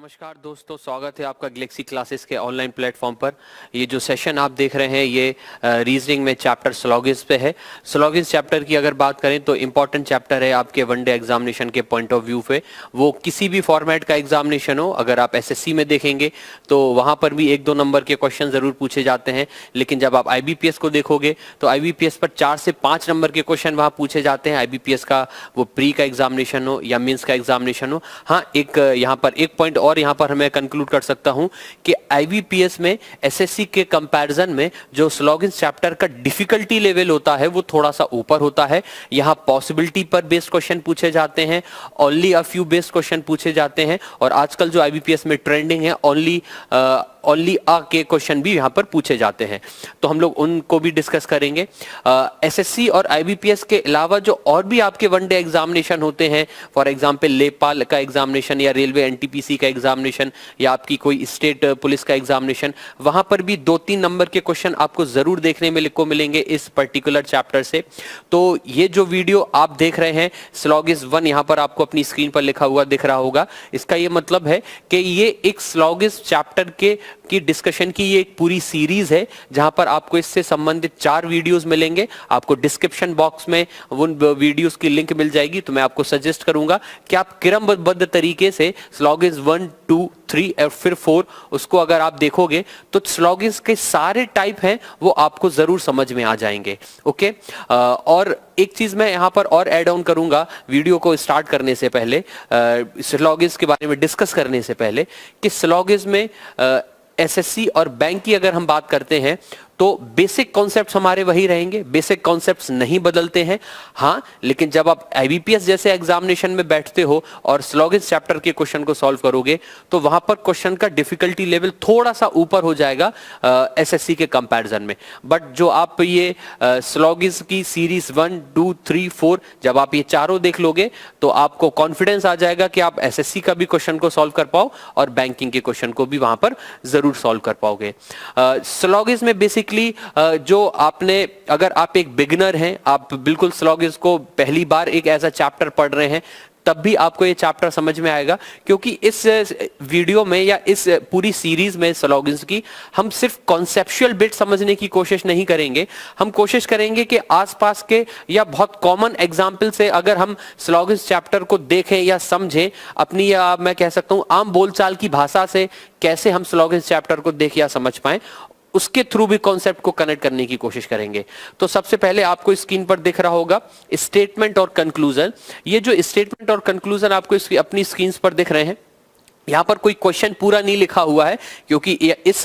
नमस्कार दोस्तों, स्वागत है आपका गैलेक्सी क्लासेस के ऑनलाइन प्लेटफॉर्म पर। ये जो सेशन आप देख रहे हैं ये रीजनिंग में चैप्टर स्लॉगिस पे है। स्लॉगिस चैप्टर की अगर बात करें तो इम्पॉर्टेंट चैप्टर है आपके वनडे एग्जामिनेशन के पॉइंट ऑफ व्यू पे। वो किसी भी फॉर्मेट का एग्जामिनेशन हो, अगर आप एसएससी में देखेंगे तो वहां पर भी 1-2 नंबर के क्वेश्चन जरूर पूछे जाते हैं, लेकिन जब आप आईबीपीएस को देखोगे तो आईबीपीएस पर 4 से 5 नंबर के क्वेश्चन वहां पूछे जाते हैं। आईबीपीएस का वो प्री का एग्जामिनेशन हो या मीन्स का एग्जामिनेशन हो। हाँ, एक यहाँ पर एक पॉइंट और यहाँ पर मैं कंक्लूड कर सकता हूं कि आईबीपीएस में एसएससी के कंपैरिजन में जो स्लॉगिन्स चैप्टर का डिफिकल्टी लेवल होता है वो थोड़ा सा ऊपर होता है। यहाँ पॉसिबिलिटी पर बेस्ड क्वेश्चन पूछे जाते हैं, only a few based question पूछे जाते हैं, और आजकल जो आईबीपीएस में ट्रेंडिंग है ओनली अ के क्वेश्चन भी यहाँ पर पूछे जाते हैं, तो हम लोग उनको भी डिस्कस करेंगे। एसएससी और आईबीपीएस के अलावा जो और भी आपके वनडे एग्जामिनेशन होते हैं, फॉर एग्जांपल लेपाल का एग्जामिनेशन या रेलवे एनटीपीसी का एग्जामिनेशन या आपकी कोई स्टेट पुलिस का एग्जामिनेशन, वहां पर भी 2-3 नंबर के क्वेश्चन आपको जरूर देखने को मिलेंगे इस पर्टिकुलर चैप्टर से। तो ये जो वीडियो आप देख रहे हैं स्लॉगिस 1 यहाँ पर आपको अपनी स्क्रीन पर लिखा हुआ दिख रहा होगा, इसका ये मतलब है कि ये एक स्लॉगिस चैप्टर की डिस्कशन की ये एक पूरी सीरीज है, जहां पर आपको इससे संबंधित 4 वीडियोस मिलेंगे। आपको डिस्क्रिप्शन बॉक्स में उन वीडियोस की लिंक मिल जाएगी, तो मैं आपको सजेस्ट करूंगा कि आप क्रमबद्ध तरीके से स्लॉगिस 1, 2, 3 और फिर 4 उसको अगर आप देखोगे तो स्लॉगिन्स के सारे टाइप हैं वो आपको जरूर समझ में आ जाएंगे। ओके, और एक चीज मैं यहां पर और ऐड ऑन करूंगा वीडियो को स्टार्ट करने से पहले, स्लॉगिन्स के बारे में डिस्कस करने से पहले, कि स्लॉगिन्स में एसएससी और बैंक की अगर हम बात करते हैं तो बेसिक कॉन्सेप्ट्स हमारे वही रहेंगे, बेसिक कॉन्सेप्ट्स नहीं बदलते हैं। हाँ, लेकिन जब आप आईबीपीएस जैसे एग्जामिनेशन में बैठते हो और स्लॉगिन्स चैप्टर के क्वेश्चन को सॉल्व करोगे तो वहां पर क्वेश्चन का डिफिकल्टी लेवल थोड़ा सा ऊपर हो जाएगा एसएससी के कंपैरिजन में। बट जो आप ये स्लॉगिन्स की सीरीज 1, 2, 3, 4 जब आप ये चारों देख लोगे तो आपको कॉन्फिडेंस आ जाएगा कि आप एसएससी का भी क्वेश्चन को सॉल्व कर पाओ और बैंकिंग के क्वेश्चन को भी वहां पर जरूर सॉल्व कर पाओगे। स्लॉगिन्स में बेसिक जो आपने, अगर आप एक बिगिनर हैं, आप बिल्कुल स्लॉगिन्स को पहली बार एक ऐसा चैप्टर पढ़ रहे हैं, तब भी आपको ये चैप्टर समझ में आएगा, क्योंकि इस वीडियो में या इस पूरी सीरीज में स्लॉगिन्स की हम सिर्फ कॉन्सेप्चुअल बिट समझने की कोशिश नहीं करेंगे, हम कोशिश करेंगे कि आसपास के या बहुत कॉमन एग्जाम्पल से अगर हम स्लॉगिन्स चैप्टर को देखें या समझें, अपनी या मैं कह सकता हूं आम बोलचाल की भाषा से कैसे हम स्लॉगिन्स चैप्टर को देख या समझ पाएं, उसके थ्रू भी कॉन्सेप्ट को कनेक्ट करने की कोशिश करेंगे। तो सबसे पहले आपको स्क्रीन पर दिख रहा होगा स्टेटमेंट और कंक्लूजन। ये जो स्टेटमेंट और कंक्लूजन आपको अपनी स्क्रीन पर दिख रहे हैं, यहां पर कोई क्वेश्चन पूरा नहीं लिखा हुआ है, क्योंकि इस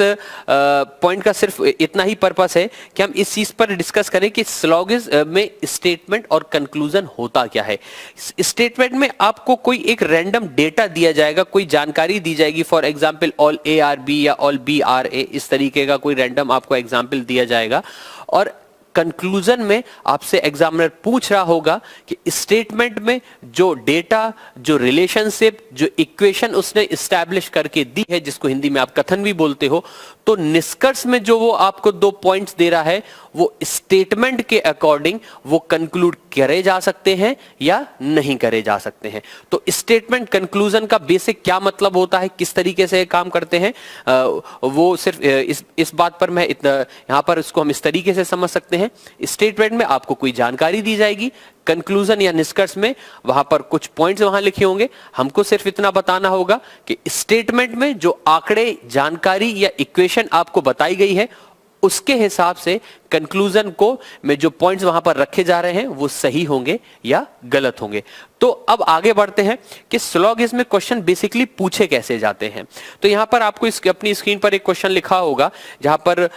पॉइंट का सिर्फ इतना ही पर्पस है कि हम इस चीज पर डिस्कस करें कि स्लॉगिन्स में स्टेटमेंट और कंक्लूजन होता क्या है। स्टेटमेंट में आपको कोई एक रैंडम डेटा दिया जाएगा, कोई जानकारी दी जाएगी, फॉर एग्जांपल ऑल ARB या ऑल BRA, इस तरीके का कोई रैंडम आपको एग्जाम्पल दिया जाएगा। और कंक्लूजन में आपसे एग्जामिनर पूछ रहा होगा कि स्टेटमेंट में जो डेटा, जो रिलेशनशिप, जो इक्वेशन उसने एस्टैब्लिश करके दी है, जिसको हिंदी में आप कथन भी बोलते हो, तो निष्कर्ष में जो वो आपको 2 पॉइंट्स दे रहा है वो स्टेटमेंट के अकॉर्डिंग वो कंक्लूड करे जा सकते हैं या नहीं करे जा सकते हैं। तो स्टेटमेंट कंक्लूजन का बेसिक क्या मतलब होता है, किस तरीके से काम करते हैं, वो सिर्फ इस बात पर मैं यहां पर इसको हम इस तरीके से समझ सकते हैं। स्टेटमेंट में आपको कोई जानकारी दी जाएगी, कंक्लूजन या निष्कर्ष में वहां पर कुछ पॉइंट्स वहां लिखे होंगे, हमको सिर्फ इतना बताना होगा कि स्टेटमेंट में जो आंकड़े, जानकारी या इक्वेशन आपको बताई गई है उसके हिसाब से कंक्लूजन को में जो पॉइंट्स वहां पर रखे जा रहे हैं वो सही होंगे या गलत होंगे। तो अब आगे बढ़ते हैं कि स्लॉगिन्स में क्वेश्चन बेसिकली पूछे कैसे जाते हैं। तो यहां पर आपको अपनी स्क्रीन पर एक क्वेश्चन लिखा होगा, जहां पर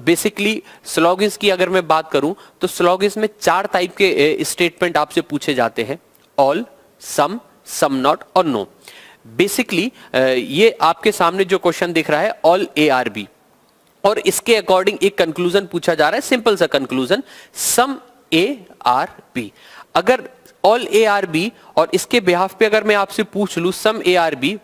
बेसिकली स्लॉगिन्स की अगर मैं बात करूं तो स्लॉगिन्स में 4 टाइप के स्टेटमेंट आपसे पूछे जाते हैं, ऑल, सम नॉट और नो। बेसिकली ये आपके सामने जो क्वेश्चन दिख रहा है ऑल ARB, और इसके अकॉर्डिंग एक कंक्लूजन पूछा जा रहा है, सिंपल सा कंक्लूजन, सम ARB। अगर ऑल ARB और इसके बिहाफ पे अगर मैं आपसे पूछ लूं सम ARB,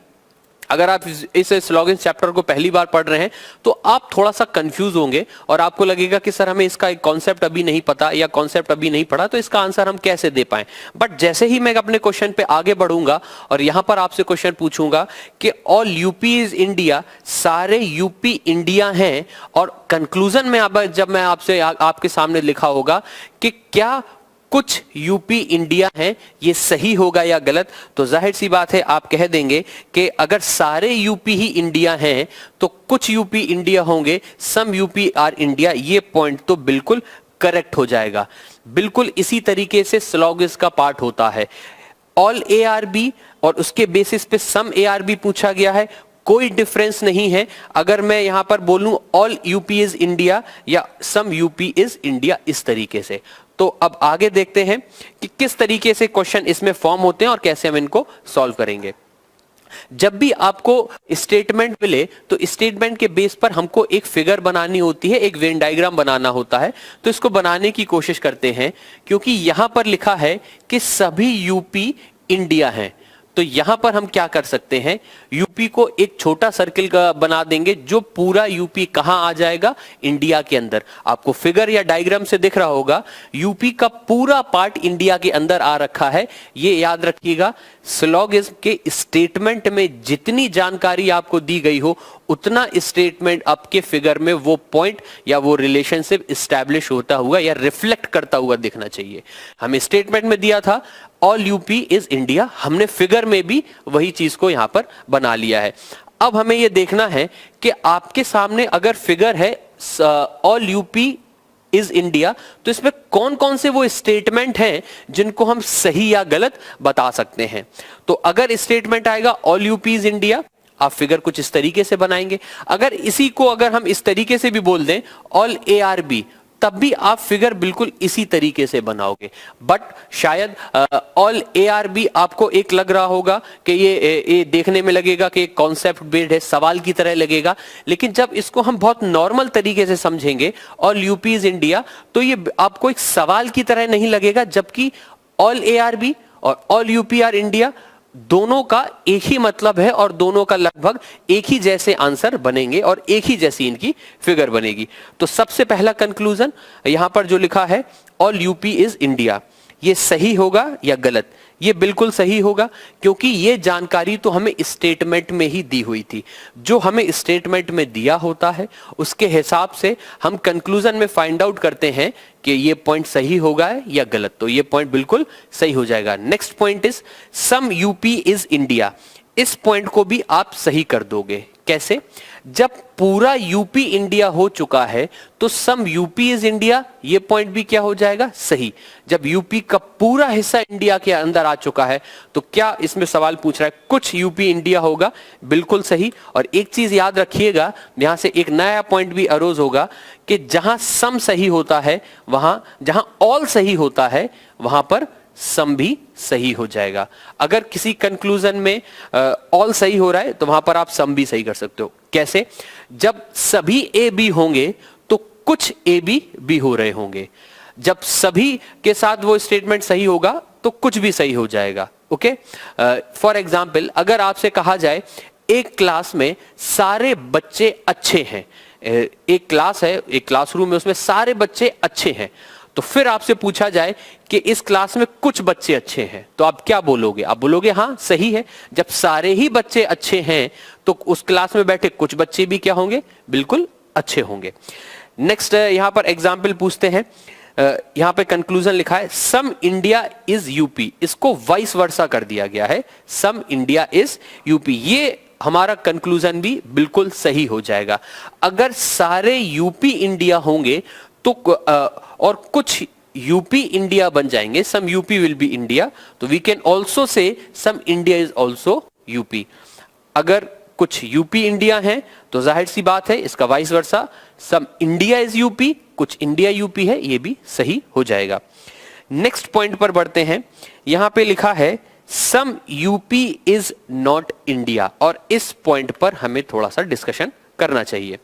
अगर आप इस स्लॉगन चैप्टर को पहली बार पढ़ रहे हैं तो आप थोड़ा सा कंफ्यूज होंगे और आपको लगेगा कि सर हमें इसका एक कॉन्सेप्ट अभी नहीं पता या कॉन्सेप्ट अभी नहीं पढ़ा, तो इसका आंसर हम कैसे दे पाएं। बट जैसे ही मैं अपने क्वेश्चन पे आगे बढ़ूंगा और यहां पर आपसे क्वेश्चन पूछूंगा कि ऑल यूपी इज इंडिया, सारे यूपी इंडिया हैं, और कंक्लूजन में जब मैं आपसे आपके सामने लिखा होगा कि क्या कुछ यूपी इंडिया हैं, ये सही होगा या गलत, तो जाहिर सी बात है आप कह देंगे कि अगर सारे यूपी ही इंडिया हैं तो कुछ यूपी इंडिया होंगे, सम यूपी आर इंडिया, ये पॉइंट तो बिल्कुल करेक्ट हो जाएगा। बिल्कुल इसी तरीके से स्लॉगिस का पार्ट होता है। ऑल ए आर बी और उसके बेसिस पे सम ए आर बी पूछा गया है, कोई डिफरेंस नहीं है। अगर मैं यहां पर बोलूं ऑल यूपी इज इंडिया या सम यूपी इज इंडिया इस तरीके से। तो अब आगे देखते हैं कि किस तरीके से क्वेश्चन इसमें फॉर्म होते हैं और कैसे हम इनको सॉल्व करेंगे। जब भी आपको स्टेटमेंट मिले तो स्टेटमेंट के बेस पर हमको एक फिगर बनानी होती है, एक वेन डायग्राम बनाना होता है। तो इसको बनाने की कोशिश करते हैं, क्योंकि यहां पर लिखा है कि सभी यूपी इंडिया हैं। तो यहां पर हम क्या कर सकते हैं, यूपी को एक छोटा सर्किल का बना देंगे, जो पूरा यूपी कहां आ जाएगा, इंडिया के अंदर। आपको फिगर या डायग्राम से दिख रहा होगा यूपी का पूरा पार्ट इंडिया के अंदर आ रखा है। ये याद रखिएगा, स्लॉगिज्म के स्टेटमेंट में जितनी जानकारी आपको दी गई हो उतना स्टेटमेंट आपके फिगर में वो पॉइंट या वो रिलेशनशिप एस्टैब्लिश होता हुआ या रिफ्लेक्ट करता हुआ दिखना चाहिए। हमें स्टेटमेंट में दिया था ऑल यूपी इज इंडिया, हमने फिगर में भी वही चीज को यहां पर बना लिया है। अब हमें यह देखना है कि आपके सामने अगर फिगर है ऑल यूपी इज इंडिया, तो इसमें कौन कौन से वो स्टेटमेंट हैं जिनको हम सही या गलत बता सकते हैं। तो अगर स्टेटमेंट आएगा ऑल यूपी इज इंडिया, आप फिगर कुछ इस तरीके से बनाएंगे। अगर इसी को अगर हम इस तरीके से भी बोल दें ऑल ए आर बी, तब भी आप फिगर बिल्कुल इसी तरीके से बनाओगे। बट शायद ऑल ए आर बी आपको एक लग रहा होगा कि ये देखने में लगेगा कि एक कॉन्सेप्ट बेस्ड है, सवाल की तरह लगेगा। लेकिन जब इसको हम बहुत नॉर्मल तरीके से समझेंगे ऑल यूपी इज इंडिया, तो ये आपको एक सवाल की तरह नहीं लगेगा। जबकि ऑल ए आर बी और ऑल यूपी आर इंडिया दोनों का एक ही मतलब है और दोनों का लगभग एक ही जैसे आंसर बनेंगे और एक ही जैसी इनकी फिगर बनेगी। तो सबसे पहला कंक्लूजन यहां पर जो लिखा है ऑल यूपी इज इंडिया, ये सही होगा या गलत? ये बिल्कुल सही होगा, क्योंकि ये जानकारी तो हमें स्टेटमेंट में ही दी हुई थी। जो हमें स्टेटमेंट में दिया होता है उसके हिसाब से हम कंक्लूजन में फाइंड आउट करते हैं कि ये पॉइंट सही होगा या गलत। तो ये पॉइंट बिल्कुल सही हो जाएगा। Next point is some UP is India. इस पॉइंट को भी आप सही कर दोगे। कैसे? जब पूरा यूपी इंडिया हो चुका है तो सम यूपी इज इंडिया, ये पॉइंट भी क्या हो जाएगा? सही। जब यूपी का पूरा हिस्सा इंडिया के अंदर आ चुका है तो क्या इसमें सवाल पूछ रहा है कुछ यूपी इंडिया होगा? बिल्कुल सही। और एक चीज याद रखिएगा, यहां से एक नया पॉइंट भी अरोज होगा कि जहां सम सही होता है, वहां जहां ऑल सही होता है, वहां पर सम भी सही हो जाएगा। अगर किसी कंक्लूजन में ऑल सही हो रहा है तो वहां पर आप सम भी सही कर सकते हो। कैसे? जब सभी ए बी होंगे तो कुछ ए बी भी हो रहे होंगे। जब सभी के साथ वो स्टेटमेंट सही होगा तो कुछ भी सही हो जाएगा। ओके, फॉर एग्जाम्पल अगर आपसे कहा जाए एक क्लास में सारे बच्चे अच्छे हैं, एक क्लास है, एक क्लासरूम में, उसमें सारे बच्चे अच्छे हैं, तो फिर आपसे पूछा जाए कि इस क्लास में कुछ बच्चे अच्छे हैं, तो आप क्या बोलोगे? आप बोलोगे हाँ सही है। जब सारे ही बच्चे अच्छे हैं तो उस क्लास में बैठे कुछ बच्चे भी क्या होंगे? बिल्कुल अच्छे होंगे। नेक्स्ट यहां पर एग्जाम्पल पूछते हैं। यहां पे कंक्लूजन लिखा है सम इंडिया इज यूपी, इसको वाइस वर्सा कर दिया गया है, सम इंडिया इज यूपी। ये हमारा कंक्लूजन भी बिल्कुल सही हो जाएगा। अगर सारे यूपी इंडिया होंगे तो और कुछ यूपी इंडिया बन जाएंगे, some UP will be India, तो we can also say some India is also UP. अगर कुछ यूपी इंडिया हैं तो जाहिर सी बात है इसका vice versa, some India is UP, कुछ इंडिया यूपी है, ये भी सही हो जाएगा। नेक्स्ट पॉइंट पर बढ़ते हैं। यहां पे लिखा है सम यूपी इज नॉट इंडिया, और इस पॉइंट पर हमें थोड़ा सा डिस्कशन करना चाहिए।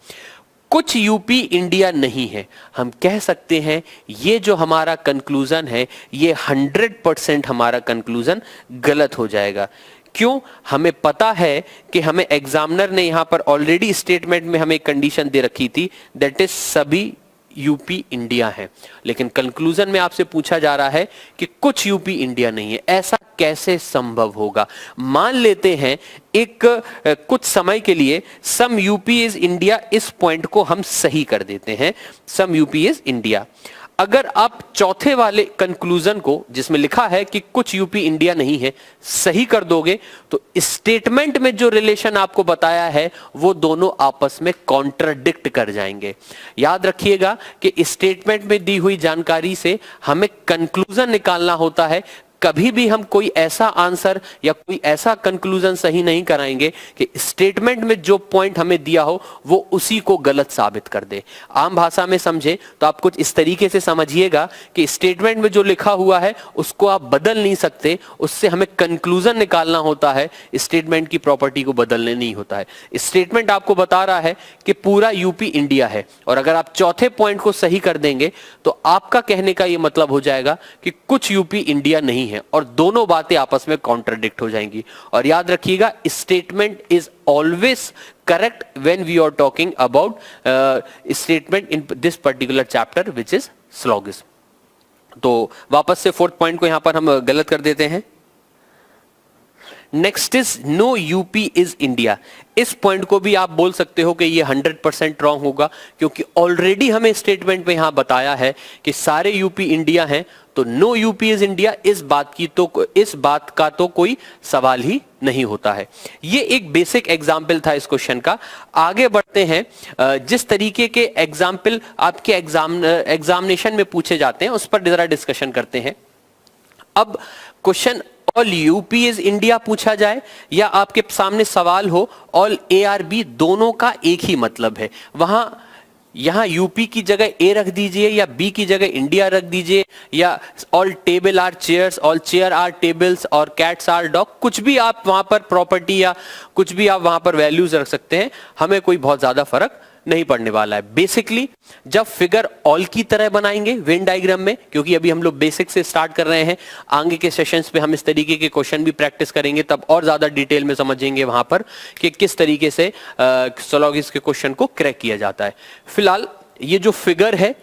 कुछ यूपी इंडिया नहीं है, हम कह सकते हैं ये जो हमारा कंक्लूजन है ये 100% हमारा कंक्लूजन गलत हो जाएगा। क्यों? हमें पता है कि हमें एग्जामिनर ने यहां पर ऑलरेडी स्टेटमेंट में हमें कंडीशन दे रखी थी, दैट इज सभी यूपी इंडिया है, लेकिन कंक्लूजन में आपसे पूछा जा रहा है कि कुछ यूपी इंडिया नहीं है। ऐसा कैसे संभव होगा? मान लेते हैं एक कुछ समय के लिए सम यूपी इज इंडिया, इस पॉइंट को हम सही कर देते हैं, सम यूपी इज इंडिया। अगर आप चौथे वाले कंक्लूजन को, जिसमें लिखा है कि कुछ यूपी इंडिया नहीं है, सही कर दोगे तो स्टेटमेंट में जो रिलेशन आपको बताया है वो दोनों आपस में कॉन्ट्राडिक्ट कर जाएंगे। याद रखिएगा कि स्टेटमेंट में दी हुई जानकारी से हमें कंक्लूजन निकालना होता है। कभी भी हम कोई ऐसा आंसर या कोई ऐसा कंक्लूजन सही नहीं कराएंगे कि स्टेटमेंट में जो पॉइंट हमें दिया हो वो उसी को गलत साबित कर दे। आम भाषा में समझे तो आप कुछ इस तरीके से समझिएगा कि स्टेटमेंट में जो लिखा हुआ है उसको आप बदल नहीं सकते, उससे हमें कंक्लूजन निकालना होता है, स्टेटमेंट की प्रॉपर्टी को बदलने नहीं होता है। स्टेटमेंट आपको बता रहा है कि पूरा यूपी इंडिया है, और अगर आप चौथे पॉइंट को सही कर देंगे तो आपका कहने का यह मतलब हो जाएगा कि कुछ यूपी इंडिया नहीं है, और दोनों बातें आपस में कॉन्ट्राडिक्ट हो जाएंगी। और याद रखिएगा, statement is always correct when we are talking about statement in this particular chapter which is syllogism. तो वापस से फोर्थ पॉइंट को यहां पर हम गलत कर देते हैं। Next is no UP is India. इस पॉइंट को भी आप बोल सकते हो कि ये 100% रॉन्ग होगा, क्योंकि ऑलरेडी हमें स्टेटमेंट में यहां बताया है कि सारे यूपी इंडिया हैं, तो नो यूपी इज इंडिया, इस बात का तो कोई सवाल ही नहीं होता है। ये एक बेसिक एग्जाम्पल था इस क्वेश्चन का। आगे बढ़ते हैं। जिस तरीके के एग्जाम्पल आपके एग्जामिनेशन में पूछे जाते हैं उस पर जरा डिस्कशन करते हैं। अब question all UP is India पूछा जाए या आपके सामने सवाल हो ऑल ARB, दोनों का एक ही मतलब है। यहां यूपी की जगह ए रख दीजिए या बी की जगह इंडिया रख दीजिए, या all table are chairs, all chair are tables और कैट्स आर डॉग, कुछ भी आप वहां पर प्रॉपर्टी या कुछ भी आप वहां पर वैल्यूज रख सकते हैं, हमें कोई बहुत ज्यादा फर्क नहीं पड़ने वाला है। बेसिकली जब फिगर ऑल की तरह बनाएंगे वेन डायग्राम में, क्योंकि अभी हम लोग बेसिक से स्टार्ट कर रहे हैं, आगे के सेशंस पे हम इस तरीके के क्वेश्चन भी प्रैक्टिस करेंगे, तब और ज्यादा डिटेल में समझेंगे वहां पर कि किस तरीके से सिलोगिज्म के क्वेश्चन को क्रैक किया जाता है। फिलहाल ये जो फिगर है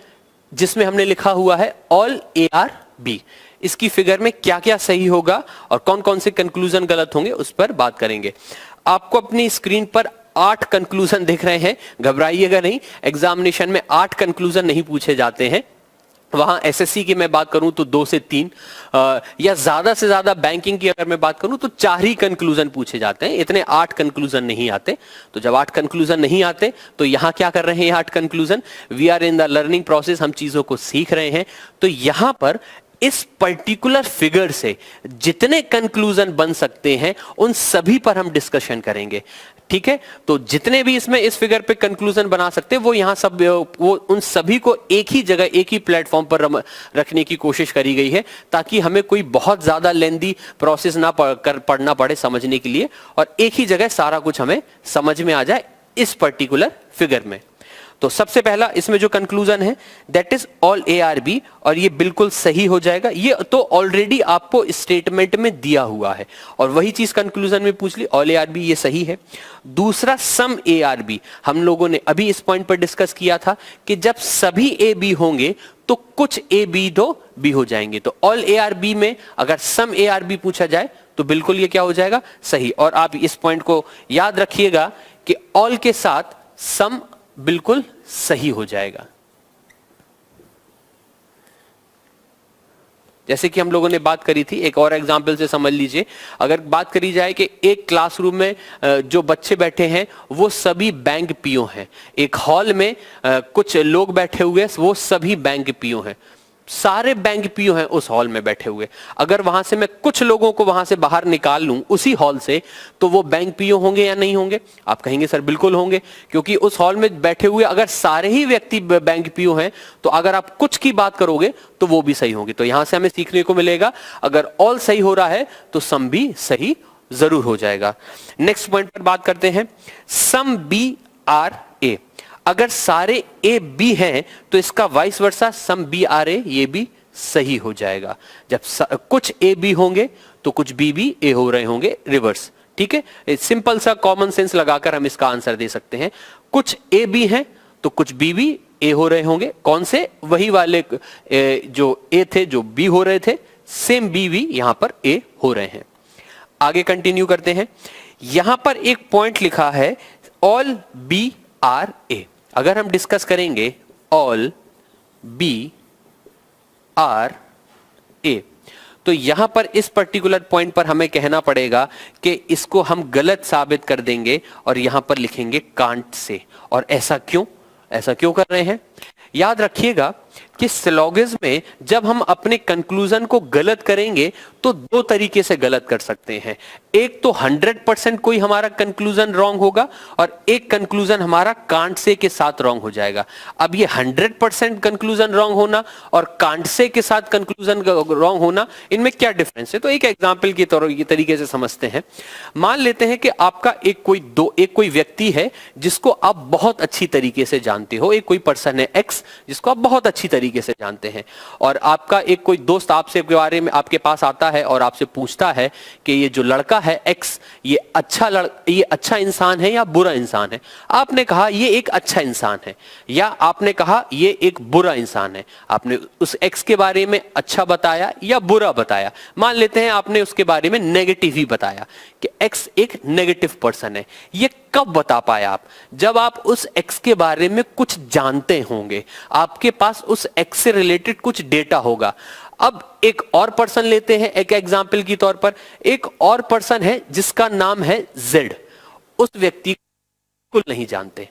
जिसमें हमने लिखा हुआ है ऑल ARB, इसकी फिगर में क्या क्या सही होगा और कौन कौन से कंक्लूजन गलत होंगे उस पर बात करेंगे। आपको अपनी स्क्रीन पर 8 कंक्लूजन दिख रहे हैं, घबराइएगा नहीं, एग्जामिनेशन में 8 कंक्लूजन नहीं पूछे जाते हैं। वहां SSC की मैं बात करूं तो 2 से 3, या ज्यादा से ज्यादा बैंकिंग की अगर मैं बात करूं तो 4 ही कंक्लूजन पूछे जाते हैं, इतने 8 कंक्लूजन नहीं आते। तो जब 8 कंक्लूजन नहीं आते तो यहां क्या कर रहे हैं? 8 conclusion, we are in the learning process, हम चीजों को सीख रहे हैं। तो यहां पर इस पर्टिकुलर फिगर से जितने कंक्लूजन बन सकते हैं उन सभी पर हम डिस्कशन करेंगे, ठीक है? तो जितने भी इसमें इस फिगर पे कंक्लूजन बना सकते हैं वो यहां सब, वो उन सभी को एक ही जगह एक ही प्लेटफॉर्म पर रखने की कोशिश करी गई है, ताकि हमें कोई बहुत ज्यादा लेंदी प्रोसेस ना पढ़ना पड़े समझने के लिए, और एक ही जगह सारा कुछ हमें समझ में आ जाए इस पर्टिकुलर फिगर में। तो सबसे पहला इसमें जो कंक्लूजन है दैट इज ऑल ARB, और ये बिल्कुल सही हो जाएगा। ये तो ऑलरेडी आपको स्टेटमेंट में दिया हुआ है और वही चीज कंक्लूजन में पूछ ली, ऑल ARB, ये सही है। दूसरा सम ARB, हम लोगों ने अभी इस पॉइंट पर डिस्कस किया था कि जब सभी AB होंगे तो कुछ AB दो B हो जाएंगे। तो ऑल ARB में अगर सम ARB पूछा जाए तो बिल्कुल ये क्या हो जाएगा? सही। और आप इस पॉइंट को याद रखिएगा कि ऑल के साथ सम बिल्कुल सही हो जाएगा। जैसे कि हम लोगों ने बात करी थी, एक और एग्जाम्पल से समझ लीजिए। अगर बात करी जाए कि एक क्लासरूम में जो बच्चे बैठे हैं वो सभी बैंक पीओ हैं, एक हॉल में कुछ लोग बैठे हुए वो सभी बैंक पीओ हैं, सारे बैंक पीओ हैं उस हॉल में बैठे हुए। अगर वहां से मैं कुछ लोगों को वहां से बाहर निकाल लूं उसी हॉल से, तो वो बैंक पीओ होंगे या नहीं होंगे? आप कहेंगे सर बिल्कुल होंगे, क्योंकि उस हॉल में बैठे हुए अगर सारे ही व्यक्ति बैंक पीओ हैं तो अगर आप कुछ की बात करोगे तो वो भी सही होंगे। तो यहां से हमें सीखने को मिलेगा, अगर ऑल सही हो रहा है तो सम भी सही जरूर हो जाएगा। नेक्स्ट पॉइंट पर बात करते हैं, सम BRA। अगर सारे A B हैं तो इसका वाइस वर्सा सम BRA, ये भी सही हो जाएगा। जब कुछ ए बी होंगे तो कुछ बी भी ए हो रहे होंगे, रिवर्स। ठीक है, सिंपल सा कॉमन सेंस लगाकर हम इसका आंसर दे सकते हैं। कुछ ए बी हैं तो कुछ बी भी ए हो रहे होंगे। कौन से? वही वाले जो ए थे जो बी हो रहे थे, सेम बी भी यहां पर ए हो रहे हैं। आगे कंटिन्यू करते हैं। यहां पर एक पॉइंट लिखा है ऑल बी आर ए। अगर हम डिस्कस करेंगे ऑल बी आर ए, तो यहां पर इस पर्टिकुलर पॉइंट पर हमें कहना पड़ेगा कि इसको हम गलत साबित कर देंगे और यहां पर लिखेंगे कांट से। और ऐसा क्यों कर रहे हैं? याद रखिएगा कि सिलोगिज्म में जब हम अपने कंक्लूजन को गलत करेंगे तो दो तरीके से गलत कर सकते हैं। एक तो 100% कोई हमारा कंक्लूजन रॉन्ग होगा और एक कंक्लूजन हमारा कांट से के साथ रॉन्ग हो जाएगा। अब ये 100% कंक्लूजन रॉन्ग होना और कांट से के साथ कंक्लूजन रॉन्ग होना, इनमें क्या डिफरेंस है? तो एक एग्जांपल की तरीके से समझते हैं। मान लेते हैं कि आपका एक कोई व्यक्ति है जिसको आप बहुत अच्छी तरीके से जानते हो। एक कोई पर्सन है एक्स जिसको आप बहुत अच्छी तरीके से जानते हैं, और आपका एक कोई दोस्त आपसे के बारे में आपके पास आता है और आपसे पूछता है कि ये जो लड़का है एक्स, ये अच्छा इंसान है या बुरा इंसान है? आपने कहा ये एक अच्छा इंसान है, या आपने कहा ये एक बुरा इंसान है। आपने उस एक्स के बारे में अच्छा बताया या बुरा बताया? मान लेते हैं आपने उसके बारे में नेगेटिव ही बताया कि एक्स एक नेगेटिव पर्सन है। ये कब बता पाया आप? जब आप उस एक्स के बारे में कुछ जानते होंगे, आपके पास उस एक्स से रिलेटेड कुछ डेटा होगा। अब एक और पर्सन लेते हैं, एक एग्जांपल की तौर पर एक और पर्सन है जिसका नाम है जेड। उस व्यक्ति को नहीं जानते।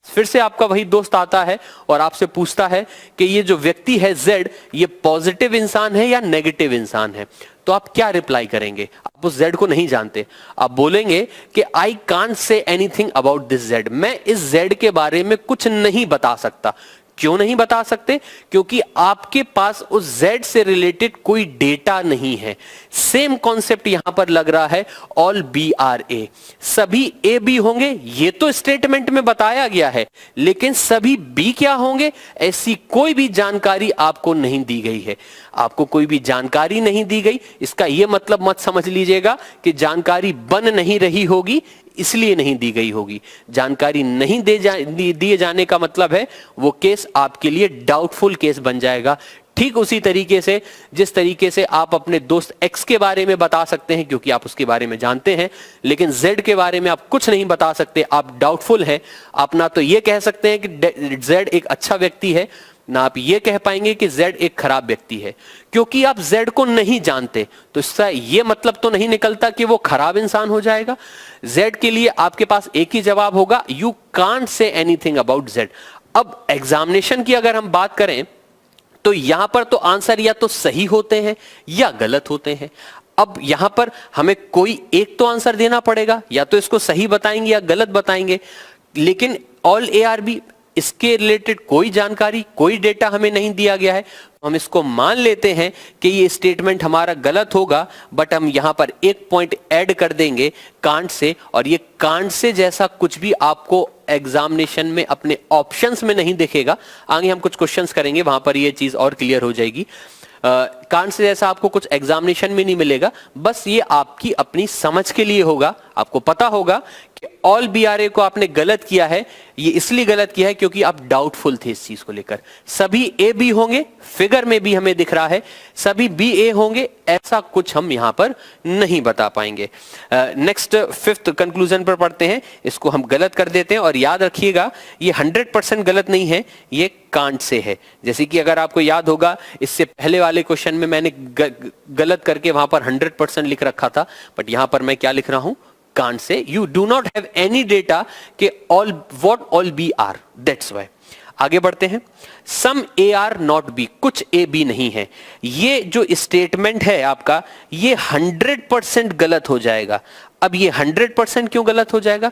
फिर से आपका वही दोस्त आता है और आपसे पूछता है कि ये जो व्यक्ति है जेड, ये पॉजिटिव इंसान है या नेगेटिव इंसान है? तो आप क्या रिप्लाई करेंगे? आप उस जेड को नहीं जानते, आप बोलेंगे कि I can't say anything about this Z. मैं इस जेड के बारे में कुछ नहीं बता सकता। क्यों नहीं बता सकते? क्योंकि आपके पास उस Z से रिलेटेड कोई डेटा नहीं है। सेम कॉन्सेप्ट यहां पर लग रहा है ऑल बी आर ए। सभी ए बी होंगे ये तो स्टेटमेंट में बताया गया है, लेकिन सभी बी क्या होंगे ऐसी कोई भी जानकारी आपको नहीं दी गई है। आपको कोई भी जानकारी नहीं दी गई, इसका यह मतलब मत समझ लीजिएगा कि जानकारी बन नहीं रही होगी इसलिए नहीं दी गई होगी। जानकारी नहीं दिए जाने का मतलब है वो केस आपके लिए डाउटफुल केस बन जाएगा। ठीक उसी तरीके से जिस तरीके से आप अपने दोस्त एक्स के बारे में बता सकते हैं क्योंकि आप उसके बारे में जानते हैं, लेकिन जेड के बारे में आप कुछ नहीं बता सकते, आप डाउटफुल हैं। आप ना तो ये कह सकते हैं कि जेड एक अच्छा व्यक्ति है, ना आप ये कह पाएंगे कि जेड एक खराब व्यक्ति है, क्योंकि आप जेड को नहीं जानते। तो इसका ये मतलब तो नहीं निकलता कि वो खराब इंसान हो जाएगा। जेड के लिए आपके पास एक ही जवाब होगा, you can't say anything about Z. अब एग्जामिनेशन की अगर हम बात करें तो यहां पर तो आंसर या तो सही होते हैं या गलत होते हैं। अब यहां पर हमें कोई एक तो आंसर देना पड़ेगा, या तो इसको सही बताएंगे या गलत बताएंगे। लेकिन ऑल ए आर बी, इसके रिलेटेड कोई जानकारी कोई डेटा हमें नहीं दिया गया है। हम इसको मान लेते हैं कि ये स्टेटमेंट हमारा गलत होगा, बट हम यहां पर एक पॉइंट ऐड कर देंगे कांट से, और ये कांट से जैसा कुछ भी आपको एग्जामिनेशन में अपने ऑप्शंस में नहीं दिखेगा। आगे हम कुछ क्वेश्चंस करेंगे, वहां पर ये चीज और क्लियर हो जाएगी। कांट से जैसा आपको कुछ एग्जामिनेशन में नहीं मिलेगा, बस ये आपकी अपनी समझ के लिए होगा। आपको पता होगा कि ऑल बी आर ए को आपने गलत किया है, ये इसलिए गलत किया है क्योंकि आप डाउटफुल थे इस चीज को लेकर। सभी ए बी होंगे, फिगर में भी हमें दिख रहा है सभी बी ए होंगे, ऐसा कुछ हम यहां पर नहीं बता पाएंगे। नेक्स्ट फिफ्थ कंक्लूजन पर पढ़ते हैं, इसको हम गलत कर देते हैं। और याद रखिएगा ये 100% गलत नहीं है, ये कांट से है। जैसे कि अगर आपको याद होगा इससे पहले वाले क्वेश्चन में मैंने गलत करके वहां पर 100% लिख रखा था, बट यहां पर मैं क्या लिख रहा हूं? Can't say. You do not have any data कि all what all B are, that's why. आगे बढ़ते हैं। Some A are not B, कुछ ए बी नहीं है। ये जो स्टेटमेंट है आपका ये 100% गलत हो जाएगा। अब ये 100% क्यों गलत हो जाएगा?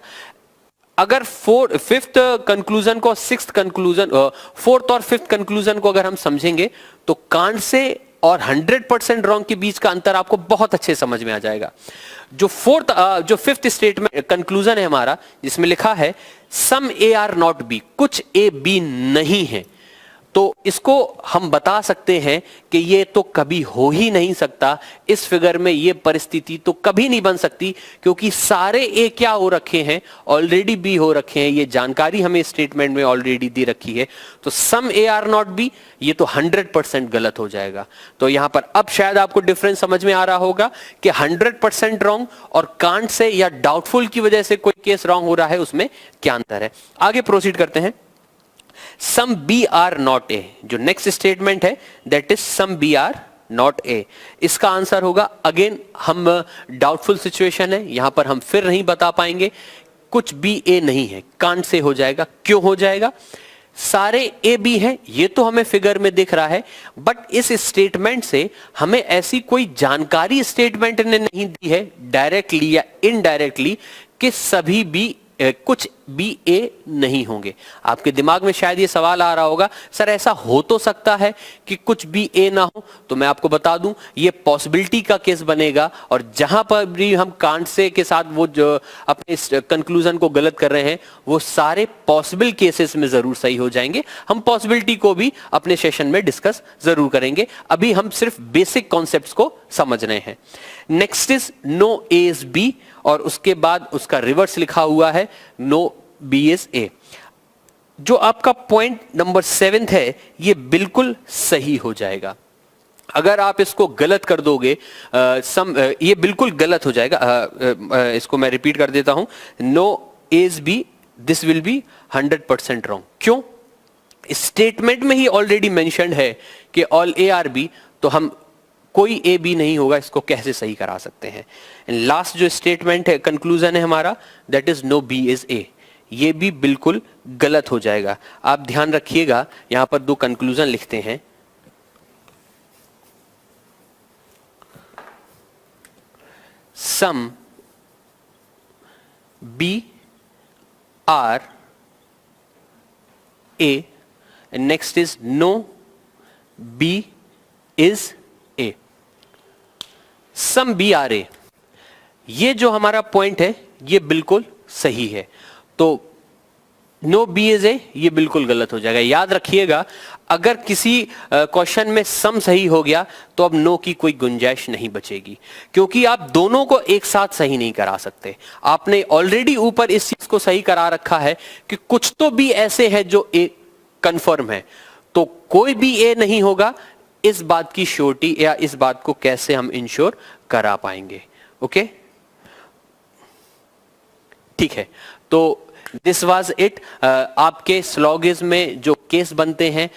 अगर फिफ्थ कंक्लूजन को सिक्स्थ कंक्लूजन, फोर्थ और फिफ्थ कंक्लूजन को अगर हम समझेंगे तो कांट से और 100% रॉन्ग के बीच का अंतर आपको बहुत अच्छे समझ में आ जाएगा। जो फिफ्थ स्टेटमेंट कंक्लूजन है हमारा, जिसमें लिखा है सम ए आर नॉट बी, कुछ ए बी नहीं है, तो इसको हम बता सकते हैं कि ये तो कभी हो ही नहीं सकता, इस फिगर में ये परिस्थिति तो कभी नहीं बन सकती, क्योंकि सारे ए क्या हो रखे हैं, ऑलरेडी बी हो रखे हैं। ये जानकारी हमें स्टेटमेंट में ऑलरेडी दे रखी है। तो सम ए आर नॉट बी, ये तो 100% गलत हो जाएगा। तो यहां पर अब शायद आपको डिफरेंस समझ में आ रहा होगा कि 100% रॉन्ग और कांट से या डाउटफुल की वजह से कोई केस रॉन्ग हो रहा है, उसमें क्या अंतर है। आगे प्रोसीड करते हैं। Some B are not A, जो नेक्स्ट स्टेटमेंट है that is some B are not A, इसका आंसर होगा, अगेन हम डाउटफुल सिचुएशन है, यहां पर हम फिर नहीं बता पाएंगे, कुछ बी ए नहीं है, कांट से हो जाएगा। क्यों हो जाएगा? सारे ए बी हैं, ये तो हमें फिगर में दिख रहा है, बट इस स्टेटमेंट से हमें ऐसी कोई जानकारी स्टेटमेंट ने नहीं दी है डायरेक्टली या इनडायरेक्टली कि सभी बी कुछ बी ए नहीं होंगे। आपके दिमाग में शायद ये सवाल आ रहा होगा, सर ऐसा हो तो सकता है कि कुछ बी ए ना हो। तो मैं आपको बता दूं, ये पॉसिबिलिटी का केस बनेगा, और जहां पर भी हम कांट से के साथ वो जो अपने इस कंक्लूजन को गलत कर रहे हैं, वो सारे पॉसिबल केसेस में जरूर सही हो जाएंगे। हम पॉसिबिलिटी को भी अपने सेशन में डिस्कस जरूर करेंगे, अभी हम सिर्फ बेसिक कॉन्सेप्ट्स को समझ रहे हैं। Next is no A is B, और उसके बाद उसका रिवर्स लिखा हुआ है नो बी इज ए। जो आपका पॉइंट नंबर 7 है, ये बिल्कुल सही हो जाएगा। अगर आप इसको गलत कर दोगे, ये बिल्कुल गलत हो जाएगा। इसको मैं रिपीट कर देता हूं, no is B, this will be 100% wrong. क्यों? स्टेटमेंट में ही ऑलरेडी मेंशन्ड है कि ऑल ए आर बी, तो हम कोई ए बी नहीं होगा, इसको कैसे सही करा सकते हैं। लास्ट जो स्टेटमेंट है, कंक्लूजन है हमारा, that is no B is A, ये भी बिल्कुल गलत हो जाएगा। आप ध्यान रखिएगा, यहां पर दो कंक्लूजन लिखते हैं। Some B are A, next is no B is A. Some B are A, ये जो हमारा पॉइंट है ये बिल्कुल सही है। तो नो बी इज ए, ये बिल्कुल गलत हो जाएगा। याद रखिएगा, अगर किसी क्वेश्चन में सम सही हो गया तो अब नो की कोई गुंजाइश नहीं बचेगी, क्योंकि आप दोनों को एक साथ सही नहीं करा सकते। आपने ऑलरेडी ऊपर इस चीज को सही करा रखा है कि कुछ तो भी ऐसे हैं जो ए कंफर्म है, तो कोई भी ए नहीं होगा। इस बात की श्योरिटी या इस बात को कैसे हम इंश्योर करा पाएंगे? ओके, ठीक है। तो दिस वाज इट। आपके स्लॉगिज्म में जो केस बनते हैं,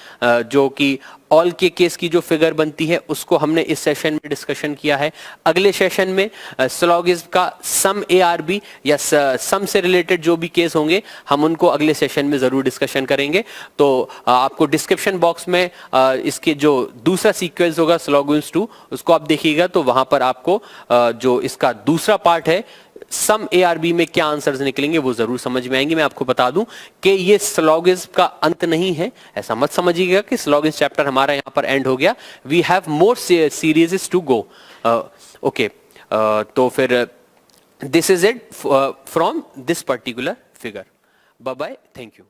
जो कि ऑल के केस की जो फिगर बनती है, उसको हमने इस सेशन में डिस्कशन किया है। अगले सेशन में स्लॉगिज्म का सम ए आर बी या सम से रिलेटेड जो भी केस होंगे, हम उनको अगले सेशन में जरूर डिस्कशन करेंगे। तो आपको डिस्क्रिप्शन बॉक्स में इसके जो दूसरा सीक्वेंस होगा स्लॉगिज्म 2, उसको आप देखिएगा, तो वहां पर आपको जो इसका दूसरा पार्ट है सम ए आर बी में क्या आंसर्स निकलेंगे वो जरूर समझ में आएंगे। मैं आपको बता दूं कि ये स्लॉगिज्म का अंत नहीं है, ऐसा मत समझिएगा कि स्लॉगिज्म चैप्टर हमारा यहां पर एंड हो गया। We have more series to go. Okay, तो फिर this is it from this particular figure. Bye bye, thank you.